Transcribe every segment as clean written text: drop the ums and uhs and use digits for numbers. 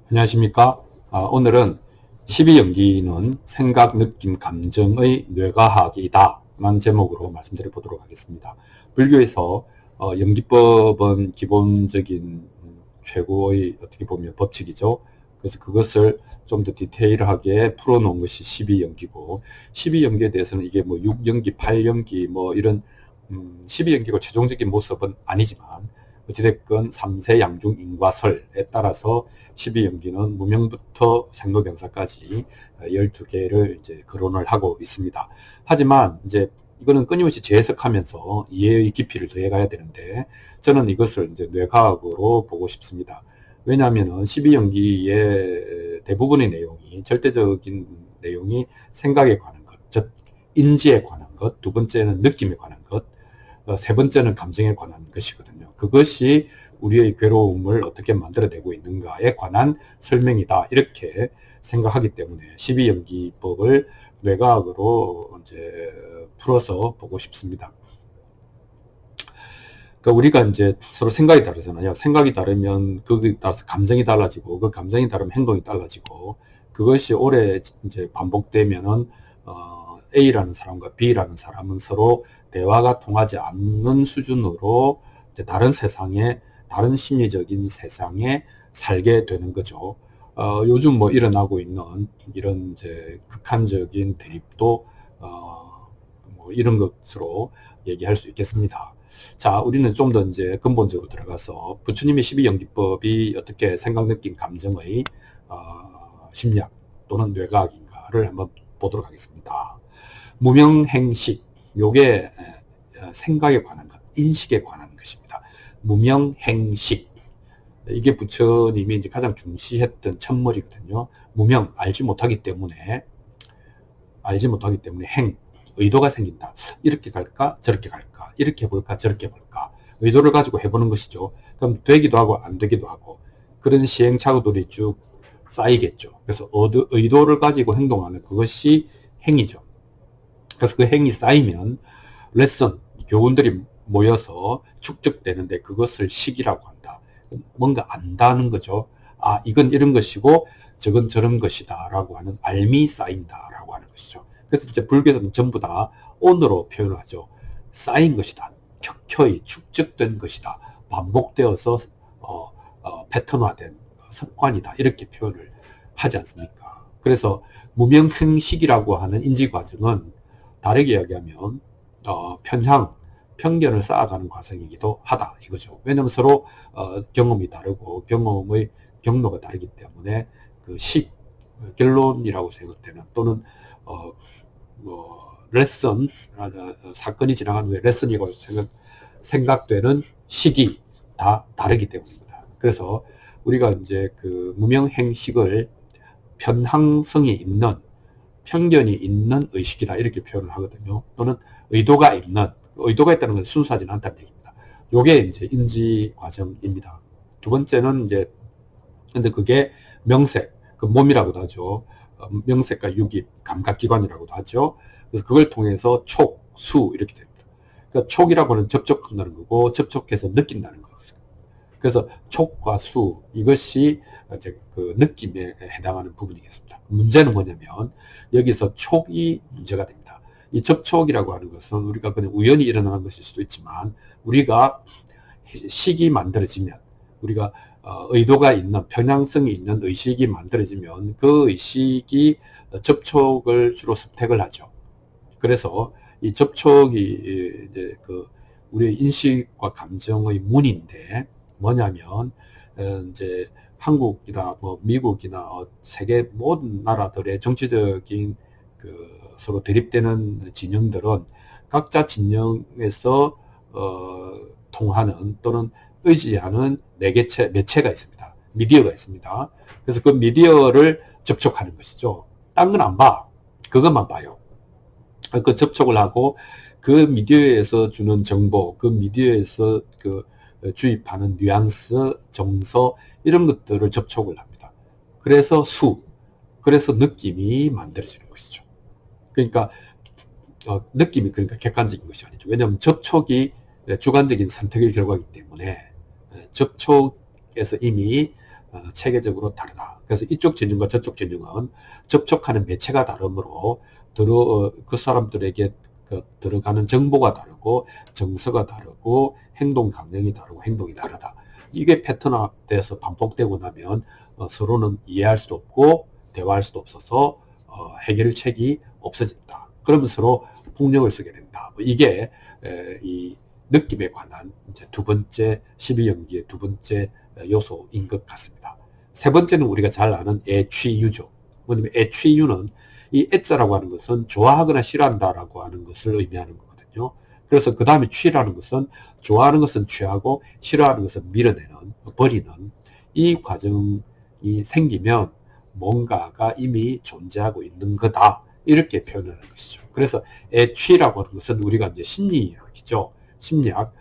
안녕하십니까? 오늘은 12연기는 생각, 느낌, 감정의 뇌과학이다 라는 제목으로 말씀드려 보도록 하겠습니다. 불교에서 연기법은 기본적인 최고의 어떻게 보면 법칙이죠. 그래서 그것을 좀 더 디테일하게 풀어놓은 것이 12연기고, 12연기에 대해서는 이게 뭐 6연기, 8연기 뭐 이런 12연기가 최종적인 모습은 아니지만, 어찌됐건 3세 양중 인과설에 따라서 12연기는 무명부터 생로병사까지 12개를 이제 거론을 하고 있습니다. 하지만 이제 이거는 끊임없이 재해석하면서 이해의 깊이를 더해가야 되는데, 저는 이것을 이제 뇌과학으로 보고 싶습니다. 왜냐하면 12연기의 대부분의 내용이, 절대적인 내용이 생각에 관한 것, 즉 인지에 관한 것, 두 번째는 느낌에 관한 것, 세 번째는 감정에 관한 것이거든요. 그것이 우리의 괴로움을 어떻게 만들어내고 있는가에 관한 설명이다, 이렇게 생각하기 때문에 12연기법을 뇌과학으로 이제 풀어서 보고 싶습니다. 그러니까 우리가 이제 서로 생각이 다르잖아요. 생각이 다르면 거기에 따라서 감정이 달라지고, 그 감정이 다르면 행동이 달라지고, 그것이 오래 이제 반복되면은 A라는 사람과 B라는 사람은 서로 대화가 통하지 않는 수준으로 이제 다른 세상에, 다른 심리적인 세상에 살게 되는 거죠. 요즘 뭐 일어나고 있는 이런 이제 극한적인 대립도 뭐 이런 것으로 얘기할 수 있겠습니다. 자, 우리는 좀 더 이제 근본적으로 들어가서 부처님의 12연기법이 어떻게 생각, 느낌, 감정의 심리학 또는 뇌과학인가를 한번 보도록 하겠습니다. 무명행식, 요게 생각에 관한 것, 인식에 관한 것입니다. 무명행식, 이게 부처님이 이제 가장 중시했던 첫머리거든요. 무명, 알지 못하기 때문에 행, 의도가 생긴다. 이렇게 갈까 저렇게 갈까, 이렇게 해볼까 저렇게 해볼까, 의도를 가지고 해보는 것이죠. 그럼 되기도 하고 안 되기도 하고, 그런 시행착오들이 쭉 쌓이겠죠. 그래서 의도를 가지고 행동하는 그것이 행위죠. 그래서 그 행위 쌓이면 레슨, 교훈들이 모여서 축적되는데, 그것을 식이라고 한다. 뭔가 안다는 거죠. 아, 이건 이런 것이고 저건 저런 것이다 라고 하는 알미 쌓인다 라고 하는 것이죠. 그래서 이제 불교에서는 전부 다 온으로 표현을 하죠. 쌓인 것이다, 켜켜이 축적된 것이다, 반복되어서 패턴화된 습관이다, 이렇게 표현을 하지 않습니까? 그래서 무명행식이라고 하는 인지 과정은 다르게 이야기하면 편견을 쌓아가는 과정이기도 하다, 이거죠. 왜냐하면 서로 경험이 다르고 경험의 경로가 다르기 때문에 그 결론이라고 생각되는, 또는 레슨, 사건이 지나간 후에 레슨이라고 생각되는 시기 다 다르기 때문입니다. 그래서 우리가 이제 그 무명행식을 편향성이 있는, 편견이 있는 의식이다, 이렇게 표현을 하거든요. 또는 의도가 있다는 건 순수하지는 않다는 얘기입니다. 요게 이제 인지 과정입니다. 두 번째는 이제, 근데 그게 명색, 그 몸이라고도 하죠. 명색과 육입, 감각기관이라고도 하죠. 그래서 그걸 통해서 촉, 수, 이렇게 됩니다. 그러니까 촉이라고 하는 접촉한다는 거고, 접촉해서 느낀다는 거죠. 그래서 촉과 수, 이것이 이제 그 느낌에 해당하는 부분이겠습니다. 문제는 뭐냐면, 여기서 촉이 문제가 됩니다. 이 접촉이라고 하는 것은 우리가 그냥 우연히 일어나는 것일 수도 있지만, 우리가 식이 만들어지면, 우리가 의도가 있는, 편향성이 있는 의식이 만들어지면 그 의식이 접촉을 주로 선택을 하죠. 그래서 이 접촉이 이제 그 우리의 인식과 감정의 문인데, 뭐냐면 이제 한국이나 뭐 미국이나 세계 모든 나라들의 정치적인 그 서로 대립되는 진영들은 각자 진영에서 통하는 또는 의지하는 매체가 있습니다. 미디어가 있습니다. 그래서 그 미디어를 접촉하는 것이죠. 딴 건 안 봐. 그것만 봐요. 그 접촉을 하고, 그 미디어에서 주는 정보, 그 미디어에서 그 주입하는 뉘앙스, 정서, 이런 것들을 접촉을 합니다. 그래서 그래서 느낌이 만들어지는 것이죠. 그러니까 느낌이, 그러니까 객관적인 것이 아니죠. 왜냐하면 접촉이 주관적인 선택의 결과이기 때문에, 접촉에서 이미 체계적으로 다르다. 그래서 이쪽 진영과 저쪽 진영은 접촉하는 매체가 다르므로 그 사람들에게 들어가는 정보가 다르고 정서가 다르고 행동 강령이 다르고 행동이 다르다. 이게 패턴화돼서 반복되고 나면 서로는 이해할 수도 없고 대화할 수도 없어서 해결책이 없어진다. 그러면 서로 폭력을 쓰게 된다. 이게 이 느낌에 관한 이제 두 번째 12연기의 두 번째 요소인 것 같습니다. 세 번째는 우리가 잘 아는 애취유죠. 뭐냐면 애취유는 이 애자라고 하는 것은 좋아하거나 싫어한다라고 하는 것을 의미하는 거거든요. 그래서 그 다음에 취라는 것은 좋아하는 것은 취하고 싫어하는 것은 밀어내는, 버리는 이 과정이 생기면 뭔가가 이미 존재하고 있는 거다. 이렇게 표현하는 것이죠. 그래서 애취라고 하는 것은 우리가 이제 심리학이죠. 심리학,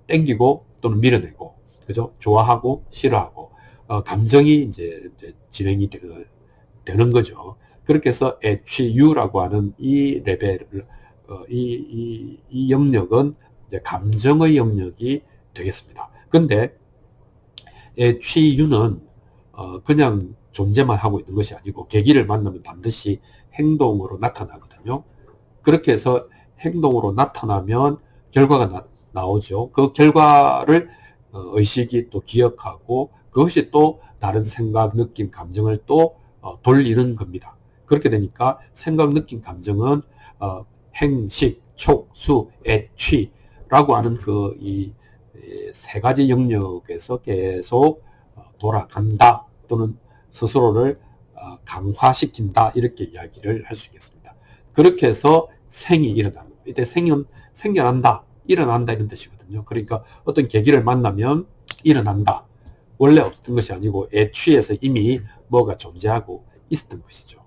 땡기고 또는 밀어내고, 그죠? 좋아하고 싫어하고, 감정이 이제 진행이 되는 거죠. 그렇게 해서 애취유라고 하는 이 레벨을, 이 영역은 이제 감정의 영역이 되겠습니다. 근데 애취유는 그냥 존재만 하고 있는 것이 아니고 계기를 만나면 반드시 행동으로 나타나거든요. 그렇게 해서 행동으로 나타나면 결과가 나오죠. 그 결과를 의식이 또 기억하고 그것이 또 다른 생각, 느낌, 감정을 또 돌리는 겁니다. 그렇게 되니까 생각, 느낌, 감정은 행식, 촉, 수, 애취라고 하는 이 세 가지 영역에서 계속 돌아간다 또는 스스로를 강화시킨다 이렇게 이야기를 할 수 있겠습니다. 그렇게 해서 생이 일어나는 거예요. 이때 생은 생겨난다, 일어난다 이런 뜻이거든요. 그러니까 어떤 계기를 만나면 일어난다. 원래 없었던 것이 아니고 애취에서 이미 뭐가 존재하고 있었던 것이죠.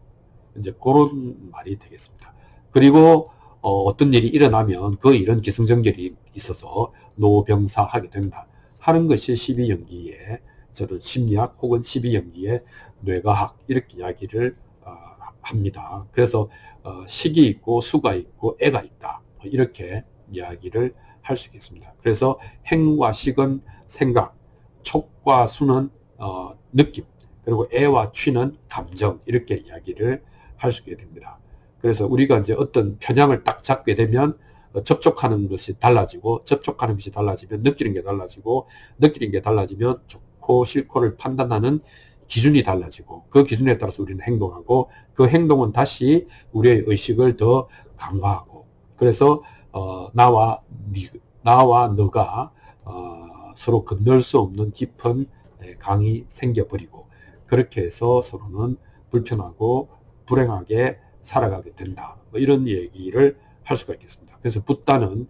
이제 그런 말이 되겠습니다. 그리고 어떤 일이 일어나면 그 일은 기승전결이 있어서 노병사하게 된다 하는 것이 12연기의 저는 심리학 혹은 12연기의 뇌과학 이렇게 이야기를 합니다. 그래서 식이 있고 수가 있고 애가 있다 이렇게 이야기를 할 수 있겠습니다. 그래서 행과 식은 생각, 촉과 수는 느낌, 그리고 애와 취는 감정 이렇게 이야기를 할 수 있게 됩니다. 그래서 우리가 이제 어떤 편향을 딱 잡게 되면 접촉하는 것이 달라지고 접촉하는 것이 달라지면 느끼는 게 달라지고 느끼는 게 달라지면 좋고 싫고를 판단하는 기준이 달라지고 그 기준에 따라서 우리는 행동하고 그 행동은 다시 우리의 의식을 더 강화하고 그래서 나와 너가 서로 건널 수 없는 깊은 강이 생겨버리고 그렇게 해서 서로는 불편하고 불행하게 살아가게 된다. 뭐 이런 얘기를 할 수가 있겠습니다. 그래서 붓다는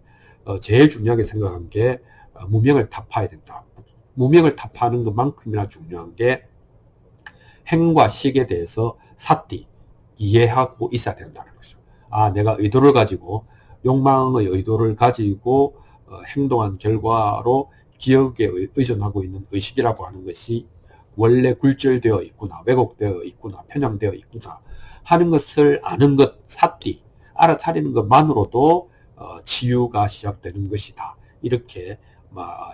제일 중요하게 생각한 게 무명을 타파해야 된다. 무명을 타파하는 것만큼이나 중요한 게 행과 식에 대해서 삿디 이해하고 있어야 된다는 거죠. 내가 의도를 가지고 욕망의 의도를 가지고 행동한 결과로 기억에 의존하고 있는 의식이라고 하는 것이 원래 굴절되어 있구나, 왜곡되어 있구나, 편향되어 있구나 하는 것을 아는 것, 삿디, 알아차리는 것만으로도 치유가 시작되는 것이다. 이렇게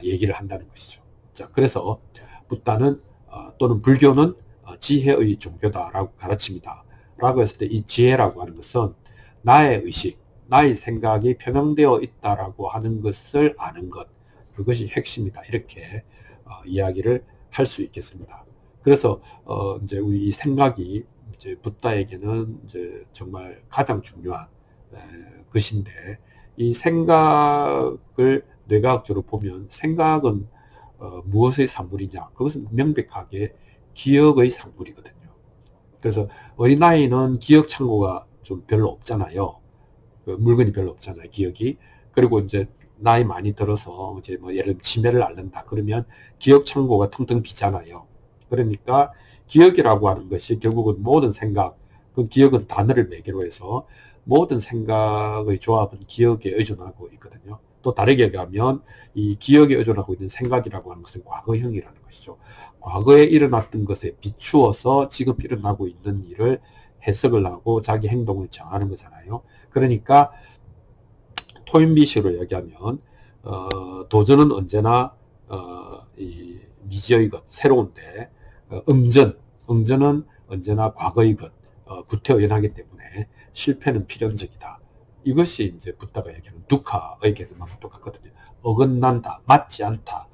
얘기를 한다는 것이죠. 자, 그래서 붓다는 또는 불교는 지혜의 종교다라고 가르칩니다. 라고 했을 때 이 지혜라고 하는 것은 나의 의식, 나의 생각이 편향되어 있다라고 하는 것을 아는 것, 그것이 핵심이다. 이렇게 이야기를 할 수 있겠습니다. 그래서 이제 우리 이 생각이 이제 붓다에게는 이제 정말 가장 중요한 것인데 이 생각을 뇌과학적으로 보면 생각은 무엇의 산물이냐? 그것은 명백하게 기억의 산물이거든요. 그래서 어린아이는 기억 창고가 좀 별로 없잖아요. 그 물건이 별로 없잖아요. 기억이. 그리고 이제 나이 많이 들어서 이제 뭐 예를 들면 치매를 앓는다 그러면 기억 창고가 텅텅 비잖아요. 그러니까 기억이라고 하는 것이 결국은 모든 생각, 그 기억은 단어를 매개로 해서 모든 생각의 조합은 기억에 의존하고 있거든요. 또 다르게 얘기하면 이 기억에 의존하고 있는 생각이라고 하는 것은 과거형이라는 것이죠. 과거에 일어났던 것에 비추어서 지금 일어나고 있는 일을 해석을 하고 자기 행동을 정하는 거잖아요. 그러니까 토인비식으로 얘기하면 도전은 언제나 이 미지의 것, 새로운데 응전은 언제나 과거의 것, 구태의연하기 때문에 실패는 필연적이다. 이것이 이제 붓다가 얘기하는 두카의 개념하고 똑같거든요. 어긋난다, 맞지 않다,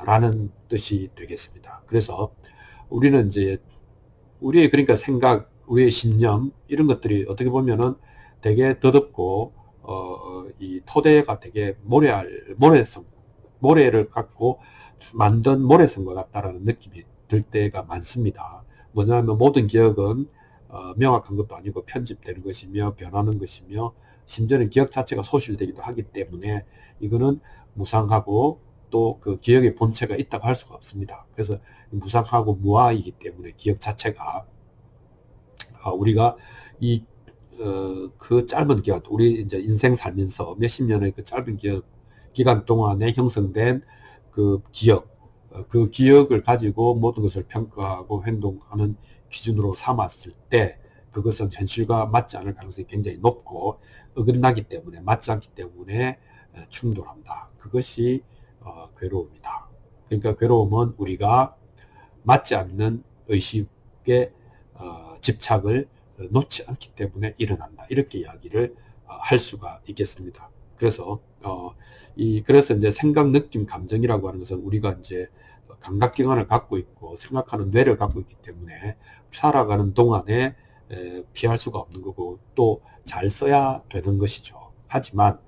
라는 뜻이 되겠습니다. 그래서 우리는 이제 우리의 그러니까 생각, 우리의 신념 이런 것들이 어떻게 보면은 되게 더덥고 이 토대가 되게 모래를 갖고 만든 모래성과 같다라는 느낌이 들 때가 많습니다. 뭐냐면 모든 기억은 명확한 것도 아니고 편집되는 것이며 변하는 것이며 심지어는 기억 자체가 소실되기도 하기 때문에 이거는 무상하고 또 그 기억의 본체가 있다고 할 수가 없습니다. 그래서 무상하고 무아이기 때문에 기억 자체가 우리가 그 짧은 기간, 우리 이제 인생 살면서 몇십 년의 그 짧은 기간 동안에 형성된 그 그 기억을 가지고 모든 것을 평가하고 행동하는 기준으로 삼았을 때 그것은 현실과 맞지 않을 가능성이 굉장히 높고 어긋나기 때문에 맞지 않기 때문에 충돌한다. 그것이 괴로움이다. 그러니까 괴로움은 우리가 맞지 않는 의식의 집착을 놓지 않기 때문에 일어난다. 이렇게 이야기를 할 수가 있겠습니다. 그래서 그래서 이제 생각, 느낌, 감정이라고 하는 것은 우리가 이제 감각기관을 갖고 있고 생각하는 뇌를 갖고 있기 때문에 살아가는 동안에 피할 수가 없는 거고 또 잘 써야 되는 것이죠. 하지만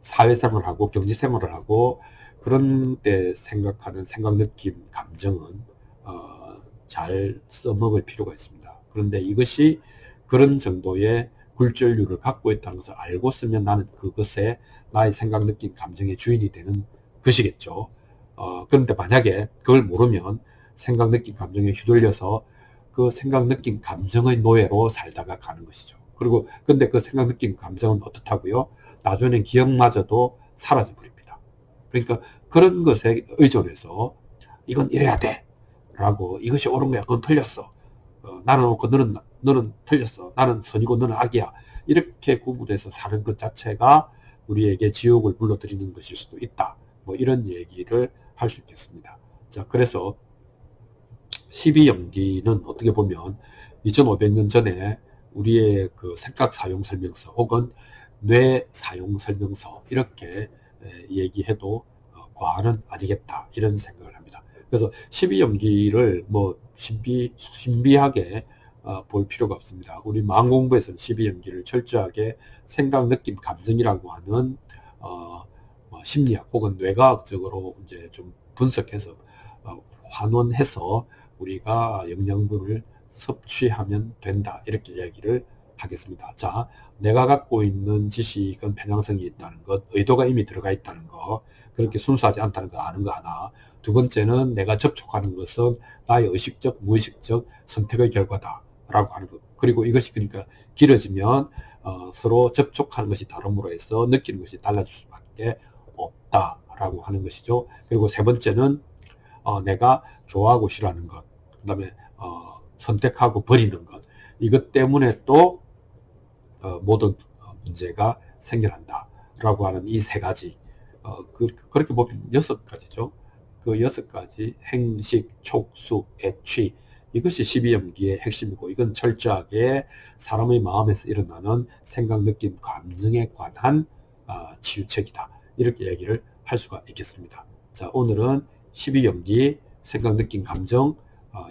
사회생활을 하고 경제생활을 하고 그런 때 생각하는 생각, 느낌, 감정은 잘 써먹을 필요가 있습니다. 그런데 이것이 그런 정도의 굴절률을 갖고 있다는 것을 알고 쓰면 나는 그것에 나의 생각, 느낌, 감정의 주인이 되는 것이겠죠. 그런데 만약에 그걸 모르면 생각, 느낌, 감정에 휘둘려서 그 생각, 느낌, 감정의 노예로 살다가 가는 것이죠. 그리고 근데 그 생각, 느낌, 감정은 어떻다고요? 나중에는 기억마저도 사라져 버립니다. 그러니까 그런 것에 의존해서 이건 이래야 돼 라고 이것이 옳은 거야, 그건 틀렸어, 나는 옳고 너는 틀렸어, 나는 선이고 너는 악이야, 이렇게 구분해서 사는 것 자체가 우리에게 지옥을 불러들이는 것일 수도 있다. 뭐 이런 얘기를 할 수 있겠습니다. 자, 그래서 12연기는 어떻게 보면 2500년 전에 우리의 그 생각 사용 설명서 혹은 뇌 사용 설명서 이렇게 얘기해도 과언은 아니겠다 이런 생각을 합니다. 그래서 12연기를 뭐 신비하게 볼 필요가 없습니다. 우리 마음 공부에서는 12연기를 철저하게 생각, 느낌, 감정이라고 하는 심리학 혹은 뇌과학적으로 이제 좀 분석해서 환원해서 우리가 영양분을 섭취하면 된다 이렇게 이야기를 하겠습니다. 자, 내가 갖고 있는 지식은 편향성이 있다는 것, 의도가 이미 들어가 있다는 것, 그렇게 순수하지 않다는 거 아는 거 하나. 두 번째는 내가 접촉하는 것은 나의 의식적, 무의식적 선택의 결과다라고 하는 것. 그리고 이것이 그러니까 길어지면 서로 접촉하는 것이 다름으로 해서 느끼는 것이 달라질 수밖에 없다라고 하는 것이죠. 그리고 세 번째는 내가 좋아하고 싫어하는 것, 그 다음에 선택하고 버리는 것, 이것 때문에 또 모든 문제가 생겨난다 라고 하는 이 세 가지, 그렇게 보면 6가지죠. 그 6가지 행식, 촉수, 애취, 이것이 12연기의 핵심이고 이건 철저하게 사람의 마음에서 일어나는 생각, 느낌, 감정에 관한 치유책이다 이렇게 얘기를 할 수가 있겠습니다. 자, 오늘은 12연기, 생각, 느낌, 감정,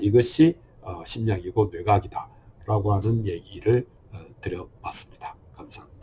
이것이 심리학이고 뇌과학이다 라고 하는 얘기를 드려봤습니다. 감사합니다.